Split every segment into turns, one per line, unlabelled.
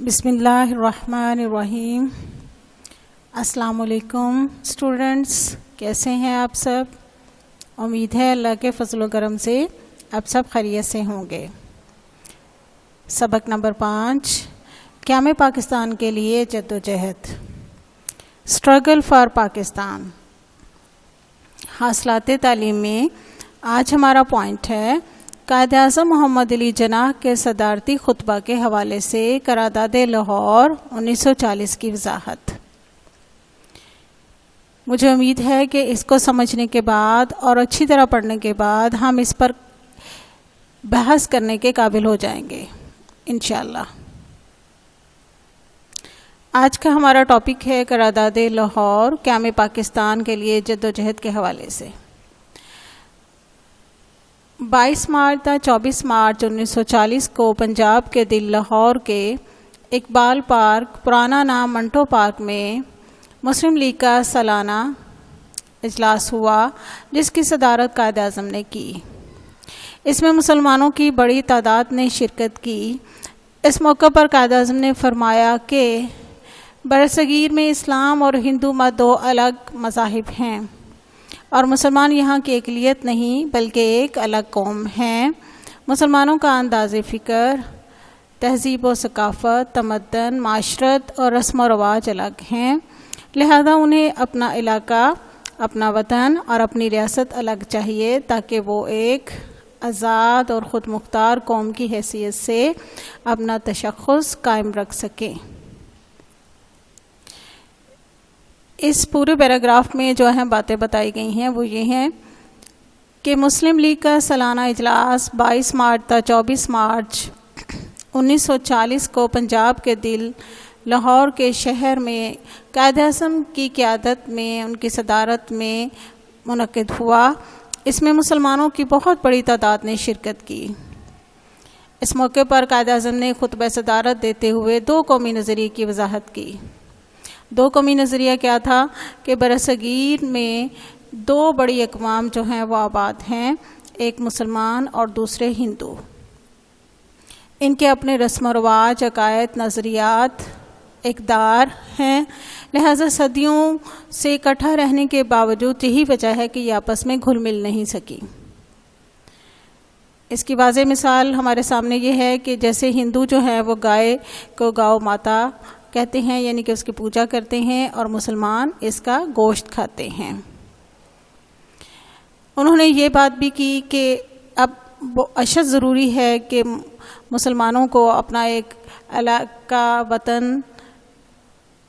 بسم اللہ الرحمن الرحیم۔ السلام علیکم اسٹوڈنٹس، کیسے ہیں آپ سب؟ امید ہے اللہ کے فضل و کرم سے آپ سب خیریت سے ہوں گے۔ سبق نمبر 5، قیام پاکستان کے لیے جدوجہد، اسٹرگل فار پاکستان۔ حاصلات تعلیم میں آج ہمارا پوائنٹ ہے قائد اعظم محمد علی جناح کے صدارتی خطبہ کے حوالے سے قرارداد لاہور 1940 کی وضاحت۔ مجھے امید ہے کہ اس کو سمجھنے کے بعد اور اچھی طرح پڑھنے کے بعد ہم اس پر بحث کرنے کے قابل ہو جائیں گے انشاءاللہ۔ آج کا ہمارا ٹاپک ہے قرارداد لاہور قیام پاکستان کے لیے جدوجہد کے حوالے سے۔ 22 مارچ تا 24 مارچ 1940 کو پنجاب کے دل لاہور کے اقبال پارک، پرانا نام منٹو پارک میں مسلم لیگ کا سالانہ اجلاس ہوا، جس کی صدارت قائد اعظم نے کی۔ اس میں مسلمانوں کی بڑی تعداد نے شرکت کی۔ اس موقع پر قائد اعظم نے فرمایا کہ برصغیر میں اسلام اور ہندو مت دو الگ مذاہب ہیں، اور مسلمان یہاں کی اقلیت نہیں بلکہ ایک الگ قوم ہیں۔ مسلمانوں کا انداز فکر، تہذیب و ثقافت، تمدن، معاشرت اور رسم و رواج الگ ہیں، لہذا انہیں اپنا علاقہ، اپنا وطن اور اپنی ریاست الگ چاہیے تاکہ وہ ایک آزاد اور خود مختار قوم کی حیثیت سے اپنا تشخص قائم رکھ سکیں۔ اس پورے پیراگراف میں جو اہم باتیں بتائی گئی ہیں وہ یہ ہیں کہ مسلم لیگ کا سالانہ اجلاس 22 مارچ تا 24 مارچ 1940 کو پنجاب کے دل لاہور کے شہر میں قائد اعظم کی قیادت میں، ان کی صدارت میں منعقد ہوا۔ اس میں مسلمانوں کی بہت بڑی تعداد نے شرکت کی۔ اس موقع پر قائد اعظم نے خطبہ صدارت دیتے ہوئے 2 قومی نظریے کی وضاحت کی۔ 2 قومی نظریہ کیا تھا کہ برصغیر میں 2 بڑی اقوام جو ہیں وہ آباد ہیں، ایک مسلمان اور دوسرے ہندو۔ ان کے اپنے رسم و رواج، عقائد، نظریات، اقدار ہیں، لہذا صدیوں سے اکٹھا رہنے کے باوجود یہی وجہ ہے کہ یہ آپس میں گھل مل نہیں سکی۔ اس کی واضح مثال ہمارے سامنے یہ ہے کہ جیسے ہندو جو ہیں وہ گائے کو گاؤ ماتا کہتے ہیں، یعنی کہ اس کی پوجا کرتے ہیں، اور مسلمان اس کا گوشت کھاتے ہیں۔ انہوں نے یہ بات بھی کی کہ اب وہ اشد ضروری ہے کہ مسلمانوں کو اپنا ایک علاقہ، وطن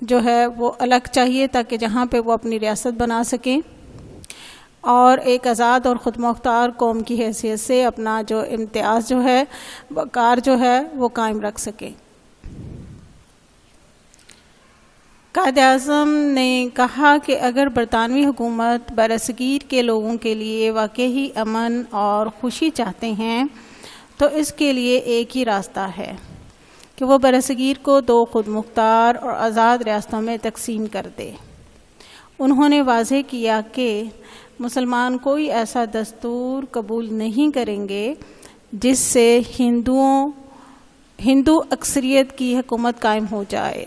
جو ہے وہ الگ چاہیے تاکہ جہاں پہ وہ اپنی ریاست بنا سکیں اور ایک آزاد اور خود مختار قوم کی حیثیت سے اپنا جو امتیاز جو ہے، وقار جو ہے وہ قائم رکھ سکیں۔ قائد اعظم نے کہا کہ اگر برطانوی حکومت برصغیر کے لوگوں کے لیے واقعی امن اور خوشی چاہتے ہیں تو اس کے لیے ایک ہی راستہ ہے کہ وہ برصغیر کو 2 خود مختار اور آزاد ریاستوں میں تقسیم کر دے۔ انہوں نے واضح کیا کہ مسلمان کوئی ایسا دستور قبول نہیں کریں گے جس سے ہندو اکثریت کی حکومت قائم ہو جائے۔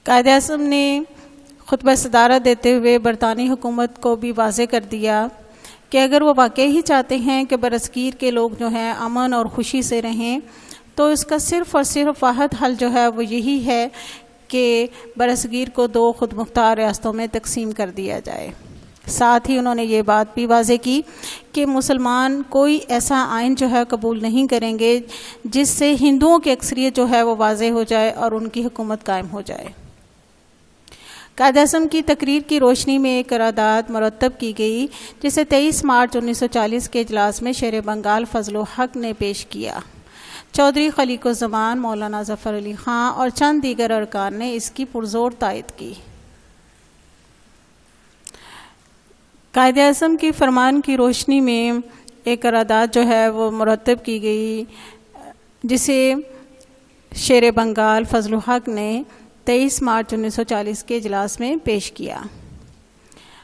قائد اعظم نے خطبہ صدارت دیتے ہوئے برطانوی حکومت کو بھی واضح کر دیا کہ اگر وہ واقعی ہی چاہتے ہیں کہ برصغیر کے لوگ جو ہیں امن اور خوشی سے رہیں تو اس کا صرف اور صرف واحد حل جو ہے وہ یہی ہے کہ برصغیر کو 2 خود مختار ریاستوں میں تقسیم کر دیا جائے۔ ساتھ ہی انہوں نے یہ بات بھی واضح کی کہ مسلمان کوئی ایسا آئین جو ہے قبول نہیں کریں گے جس سے ہندوؤں کی اکثریت جو ہے وہ واضح ہو جائے اور ان کی حکومت قائم ہو جائے۔ قائد اعظم کی تقریر کی روشنی میں ایک قرارداد مرتب کی گئی جسے 23 مارچ 1940 کے اجلاس میں شیر بنگال فضل الحق نے پیش کیا۔ چودھری خلیق الزمان، مولانا ظفر علی خان اور چند دیگر ارکان نے اس کی پرزور تائید کی۔ قائد اعظم کی فرمان کی روشنی میں ایک قرارداد جو ہے وہ مرتب کی گئی جسے شیر بنگال فضل الحق نے 23 مارچ 1940 کے اجلاس میں پیش کیا۔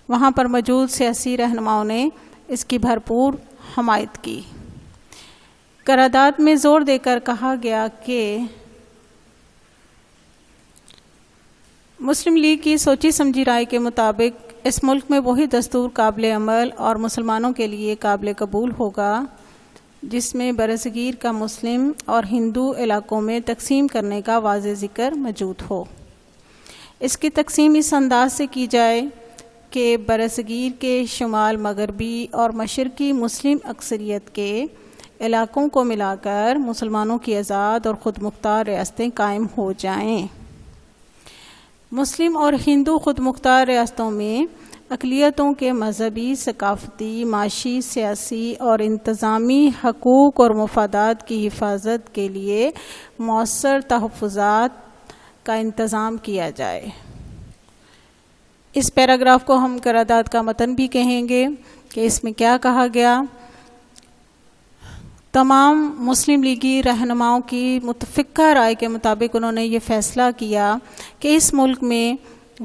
وہاں پر موجود سیاسی رہنماؤں نے اس کی بھرپور حمایت کی۔ قرارداد میں زور دے کر کہا گیا کہ مسلم لیگ کی سوچی سمجھی رائے کے مطابق اس ملک میں وہی دستور قابل عمل اور مسلمانوں کے لیے قابل قبول ہوگا جس میں برصغیر کا مسلم اور ہندو علاقوں میں تقسیم کرنے کا واضح ذکر موجود ہو۔ اس کی تقسیم اس انداز سے کی جائے کہ برصغیر کے شمال مغربی اور مشرقی مسلم اکثریت کے علاقوں کو ملا کر مسلمانوں کی آزاد اور خود مختار ریاستیں قائم ہو جائیں۔ مسلم اور ہندو خود مختار ریاستوں میں اقلیتوں کے مذہبی، ثقافتی، معاشی، سیاسی اور انتظامی حقوق اور مفادات کی حفاظت کے لیے مؤثر تحفظات کا انتظام کیا جائے۔ اس پیراگراف کو ہم قرارداد کا متن بھی کہیں گے کہ اس میں کیا کہا گیا۔ تمام مسلم لیگی رہنماؤں کی متفقہ رائے کے مطابق انہوں نے یہ فیصلہ کیا کہ اس ملک میں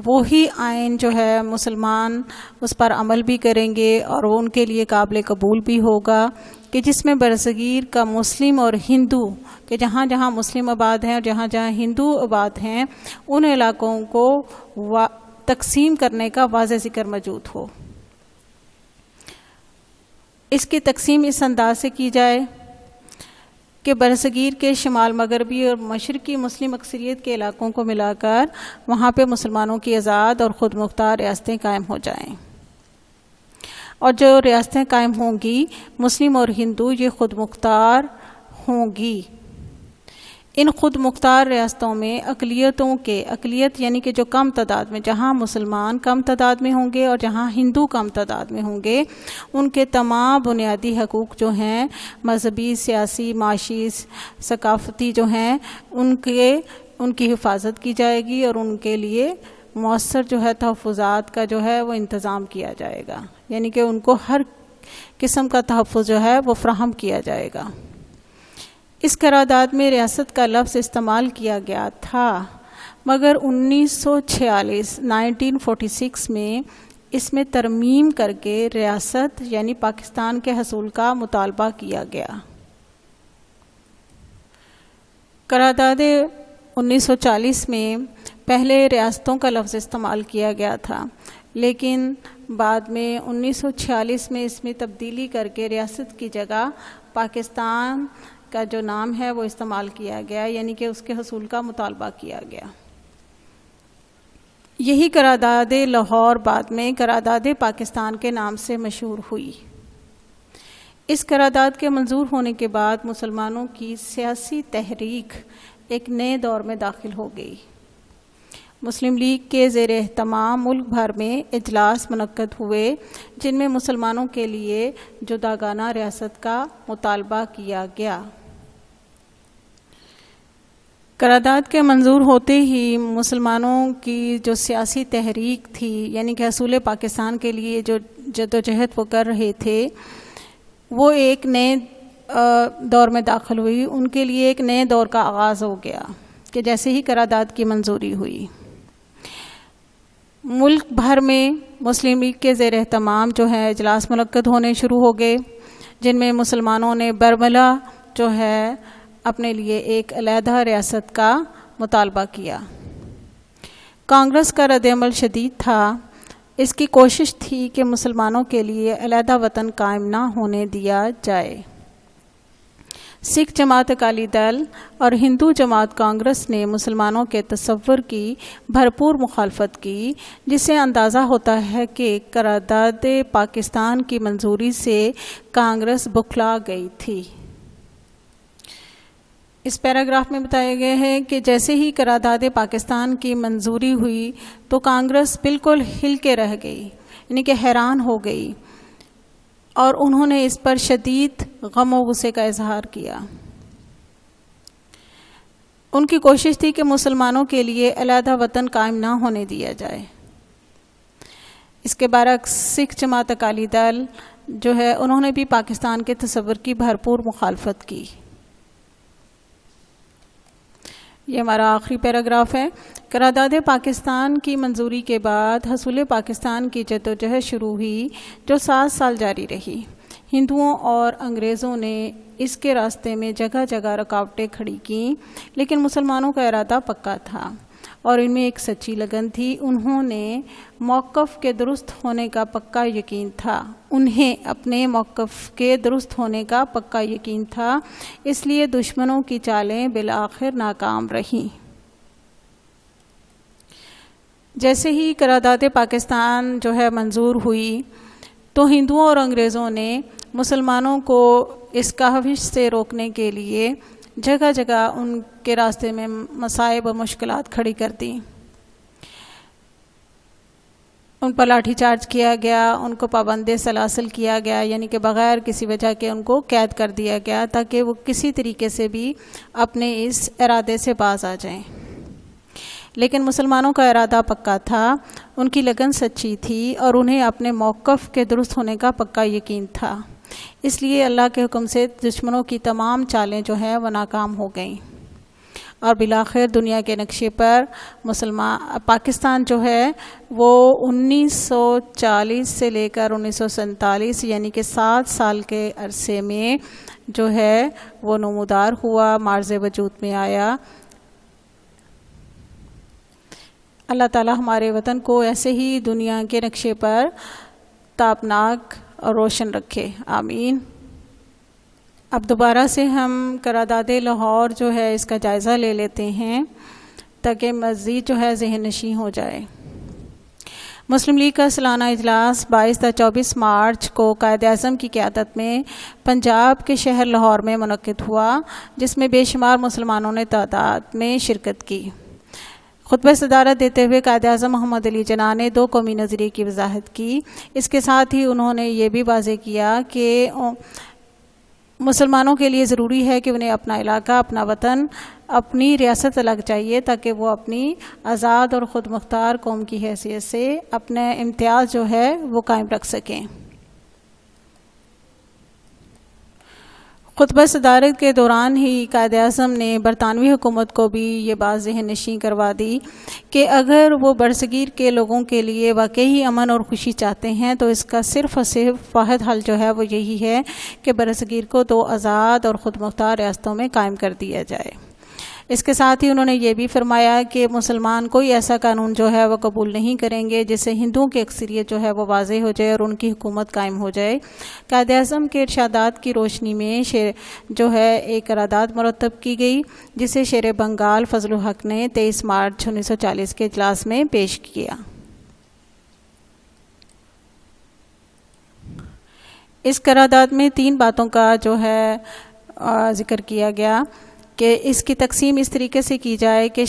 وہی آئین جو ہے مسلمان اس پر عمل بھی کریں گے اور وہ ان کے لیے قابل قبول بھی ہوگا کہ جس میں برصغیر کا مسلم اور ہندو کہ جہاں جہاں مسلم آباد ہیں اور جہاں جہاں ہندو آباد ہیں ان علاقوں کو تقسیم کرنے کا واضح ذکر موجود ہو۔ اس کی تقسیم اس انداز سے کی جائے کہ برصغیر کے شمال مغربی اور مشرقی مسلم اکثریت کے علاقوں کو ملا کر وہاں پہ مسلمانوں کی آزاد اور خود مختار ریاستیں قائم ہو جائیں، اور جو ریاستیں قائم ہوں گی مسلم اور ہندو یہ خود مختار ہوں گی۔ ان خود مختار ریاستوں میں اقلیت یعنی کہ جو کم تعداد میں، جہاں مسلمان کم تعداد میں ہوں گے اور جہاں ہندو کم تعداد میں ہوں گے، ان کے تمام بنیادی حقوق جو ہیں مذہبی، سیاسی، معاشی، ثقافتی جو ہیں ان کی حفاظت کی جائے گی اور ان کے لیے مؤثر جو ہے تحفظات کا جو ہے وہ انتظام کیا جائے گا، یعنی کہ ان کو ہر قسم کا تحفظ جو ہے وہ فراہم کیا جائے گا۔ اس قرارداد میں ریاست کا لفظ استعمال کیا گیا تھا، مگر 1946 میں اس میں ترمیم کر کے ریاست یعنی پاکستان کے حصول کا مطالبہ کیا گیا۔ قرارداد 1940 میں پہلے ریاستوں کا لفظ استعمال کیا گیا تھا، لیکن بعد میں 1946 میں اس میں تبدیلی کر کے ریاست کی جگہ پاکستان کا جو نام ہے وہ استعمال کیا گیا، یعنی کہ اس کے حصول کا مطالبہ کیا گیا۔ یہی قرارداد لاہور بعد میں قرارداد پاکستان کے نام سے مشہور ہوئی۔ اس قرارداد کے منظور ہونے کے بعد مسلمانوں کی سیاسی تحریک ایک نئے دور میں داخل ہو گئی۔ مسلم لیگ کے زیر اہتمام ملک بھر میں اجلاس منعقد ہوئے جن میں مسلمانوں کے لیے جداگانہ ریاست کا مطالبہ کیا گیا۔ قرارداد کے منظور ہوتے ہی مسلمانوں کی جو سیاسی تحریک تھی، یعنی کہ حصول پاکستان کے لیے جو جدوجہد وہ کر رہے تھے، وہ ایک نئے دور میں داخل ہوئی۔ ان کے لیے ایک نئے دور کا آغاز ہو گیا کہ جیسے ہی قرارداد کی منظوری ہوئی، ملک بھر میں مسلم لیگ کے زیر اہتمام جو ہے اجلاس منعقد ہونے شروع ہو گئے، جن میں مسلمانوں نے برملا جو ہے اپنے لیے ایک علیحدہ ریاست کا مطالبہ کیا۔ کانگریس کا رد عمل شدید تھا۔ اس کی کوشش تھی کہ مسلمانوں کے لیے علیحدہ وطن قائم نہ ہونے دیا جائے۔ سکھ جماعت اکالی دل اور ہندو جماعت کانگریس نے مسلمانوں کے تصور کی بھرپور مخالفت کی، جس سے اندازہ ہوتا ہے کہ قرارداد پاکستان کی منظوری سے کانگریس بکھلا گئی تھی۔ اس پیراگراف میں بتایا گیا ہے کہ جیسے ہی قرارداد پاکستان کی منظوری ہوئی تو کانگریس بالکل ہل کے رہ گئی، یعنی کہ حیران ہو گئی، اور انہوں نے اس پر شدید غم و غصے کا اظہار کیا۔ ان کی کوشش تھی کہ مسلمانوں کے لیے علیحدہ وطن قائم نہ ہونے دیا جائے۔ اس کے برعکس سکھ جماعت اکالی دل جو ہے انہوں نے بھی پاکستان کے تصور کی بھرپور مخالفت کی۔ یہ ہمارا آخری پیراگراف ہے۔ قرارداد پاکستان کی منظوری کے بعد حصول پاکستان کی جدوجہد شروع ہوئی جو 7 سال جاری رہی۔ ہندوؤں اور انگریزوں نے اس کے راستے میں جگہ جگہ رکاوٹیں کھڑی کیں، لیکن مسلمانوں کا ارادہ پکا تھا اور ان میں ایک سچی لگن تھی۔ انہوں نے موقف کے درست ہونے کا پکا یقین تھا، انہیں اپنے موقف کے درست ہونے کا پکا یقین تھا، اس لیے دشمنوں کی چالیں بالآخر ناکام رہیں۔ جیسے ہی قرارداد پاکستان جو ہے منظور ہوئی تو ہندوؤں اور انگریزوں نے مسلمانوں کو اس کاوش سے روکنے کے لیے جگہ جگہ ان کے راستے میں مصائب اور مشکلات کھڑی کر دیں۔ ان پر لاٹھی چارج کیا گیا، ان کو پابند سلاسل کیا گیا، یعنی کہ بغیر کسی وجہ کے ان کو قید کر دیا گیا تاکہ وہ کسی طریقے سے بھی اپنے اس ارادے سے باز آ جائیں۔ لیکن مسلمانوں کا ارادہ پکا تھا، ان کی لگن سچی تھی اور انہیں اپنے موقف کے درست ہونے کا پکا یقین تھا، اس لیے اللہ کے حکم سے دشمنوں کی تمام چالیں جو ہیں وہ ناکام ہو گئیں اور بالآخر دنیا کے نقشے پر پاکستان جو ہے وہ 1940 سے لے کر 1947 یعنی کہ 7 سال کے عرصے میں جو ہے وہ نمودار ہوا، معرض وجود میں آیا۔ اللہ تعالی ہمارے وطن کو ایسے ہی دنیا کے نقشے پر تابناک اور روشن رکھے، آمین۔ اب دوبارہ سے ہم قرارداد لاہور جو ہے اس کا جائزہ لے لیتے ہیں تاکہ مزید جو ہے ذہن نشین ہو جائے۔ مسلم لیگ کا سالانہ اجلاس 22 تا 24 مارچ کو قائد اعظم کی قیادت میں پنجاب کے شہر لاہور میں منعقد ہوا، جس میں بے شمار مسلمانوں نے تعداد میں شرکت کی۔ خطبہ صدارت دیتے ہوئے قائد اعظم محمد علی جناح نے 2 قومی نظریے کی وضاحت کی۔ اس کے ساتھ ہی انہوں نے یہ بھی واضح کیا کہ مسلمانوں کے لیے ضروری ہے کہ انہیں اپنا علاقہ، اپنا وطن، اپنی ریاست الگ چاہیے تاکہ وہ اپنی آزاد اور خود مختار قوم کی حیثیت سے اپنے امتیاز جو ہے وہ قائم رکھ سکیں۔ خطبہ صدارت کے دوران ہی قائد اعظم نے برطانوی حکومت کو بھی یہ بات ذہن نشین کروا دی کہ اگر وہ برصغیر کے لوگوں کے لیے واقعی امن اور خوشی چاہتے ہیں تو اس کا صرف اور صرف واحد حل جو ہے وہ یہی ہے کہ برصغیر کو 2 آزاد اور خود مختار ریاستوں میں قائم کر دیا جائے۔ اس کے ساتھ ہی انہوں نے یہ بھی فرمایا کہ مسلمان کوئی ایسا قانون جو ہے وہ قبول نہیں کریں گے جس سے ہندوؤں کی اکثریت جو ہے وہ واضح ہو جائے اور ان کی حکومت قائم ہو جائے۔ قائد اعظم کے ارشادات کی روشنی میں جو ہے ایک قرارداد مرتب کی گئی جسے شیر بنگال فضل الحق نے 23 مارچ 1940 کے اجلاس میں پیش کیا۔ اس قرارداد میں 3 باتوں کا جو ہے ذکر کیا گیا کہ اس کی تقسیم اس طریقے سے کی جائے کہ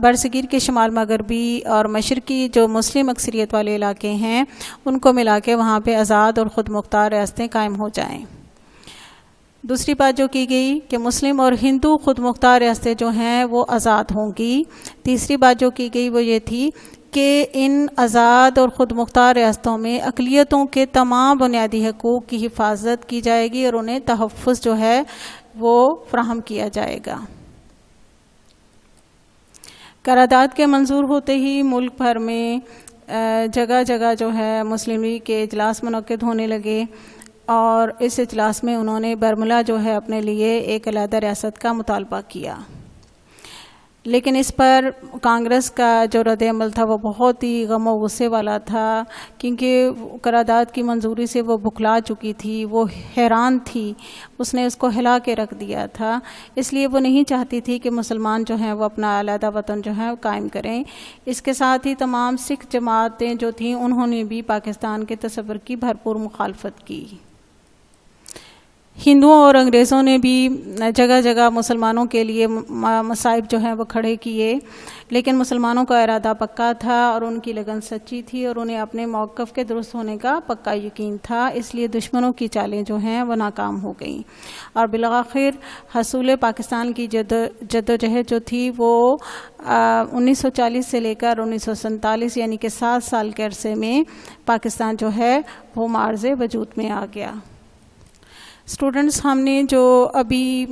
برصغیر کے شمال مغربی اور مشرقی جو مسلم اکثریت والے علاقے ہیں ان کو ملا کے وہاں پہ آزاد اور خود مختار ریاستیں قائم ہو جائیں۔ دوسری بات جو کی گئی کہ مسلم اور ہندو خود مختار ریاستیں جو ہیں وہ آزاد ہوں گی۔ تیسری بات جو کی گئی وہ یہ تھی کہ ان آزاد اور خود مختار ریاستوں میں اقلیتوں کے تمام بنیادی حقوق کی حفاظت کی جائے گی اور انہیں تحفظ جو ہے وہ فراہم کیا جائے گا۔ قرارداد کے منظور ہوتے ہی ملک بھر میں جگہ جگہ جو ہے مسلم لیگ کے اجلاس منعقد ہونے لگے اور اس اجلاس میں انہوں نے برملا جو ہے اپنے لیے ایک علیحدہ ریاست کا مطالبہ کیا، لیکن اس پر کانگریس کا جو رد عمل تھا وہ بہت ہی غم و غصے والا تھا، کیونکہ قرارداد کی منظوری سے وہ بکھلا چکی تھی، وہ حیران تھی، اس نے اس کو ہلا کے رکھ دیا تھا، اس لیے وہ نہیں چاہتی تھی کہ مسلمان جو ہیں وہ اپنا علیحدہ وطن جو ہے قائم کریں۔ اس کے ساتھ ہی تمام سکھ جماعتیں جو تھیں انہوں نے بھی پاکستان کے تصور کی بھرپور مخالفت کی۔ ہندوؤں اور انگریزوں نے بھی جگہ جگہ مسلمانوں کے لیے مصائب جو ہیں وہ کھڑے کیے، لیکن مسلمانوں کا ارادہ پکا تھا اور ان کی لگن سچی تھی اور انہیں اپنے موقف کے درست ہونے کا پکا یقین تھا، اس لیے دشمنوں کی چالیں جو ہیں وہ ناکام ہو گئیں اور بالآخر حصول پاکستان کی جدوجہد جو تھی وہ 1940 سے لے کر 1947 یعنی کہ 7 سال کے عرصے میں پاکستان جو ہے وہ معرض وجود میں آ گیا۔ اسٹوڈنٹس، ہم نے جو ابھی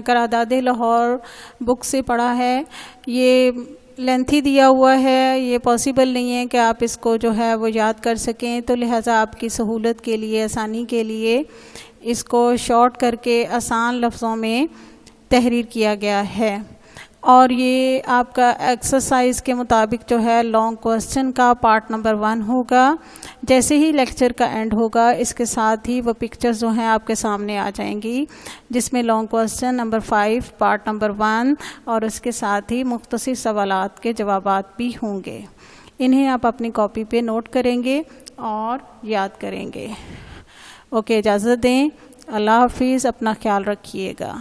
قرارداد لاہور بک سے پڑھا ہے یہ لینتھی دیا ہوا ہے، یہ پاسبل نہیں ہے کہ آپ اس کو جو ہے وہ یاد کر سکیں، تو لہٰذا آپ کی سہولت کے لیے، آسانی کے لیے اس کو شارٹ کر کے آسان لفظوں میں تحریر کیا گیا ہے۔ اور یہ آپ کا ایکسرسائز کے مطابق جو ہے لانگ کوسچن کا پارٹ نمبر 1 ہوگا۔ جیسے ہی لیکچر کا اینڈ ہوگا اس کے ساتھ ہی وہ پکچرز جو ہیں آپ کے سامنے آ جائیں گی، جس میں long question number 5 part number 1 اور اس کے ساتھ ہی مختصر سوالات کے جوابات بھی ہوں گے۔ انہیں آپ اپنی کاپی پہ نوٹ کریں گے اور یاد کریں گے۔ اوکے، اجازت دیں، اللہ حافظ، اپنا خیال رکھیے گا۔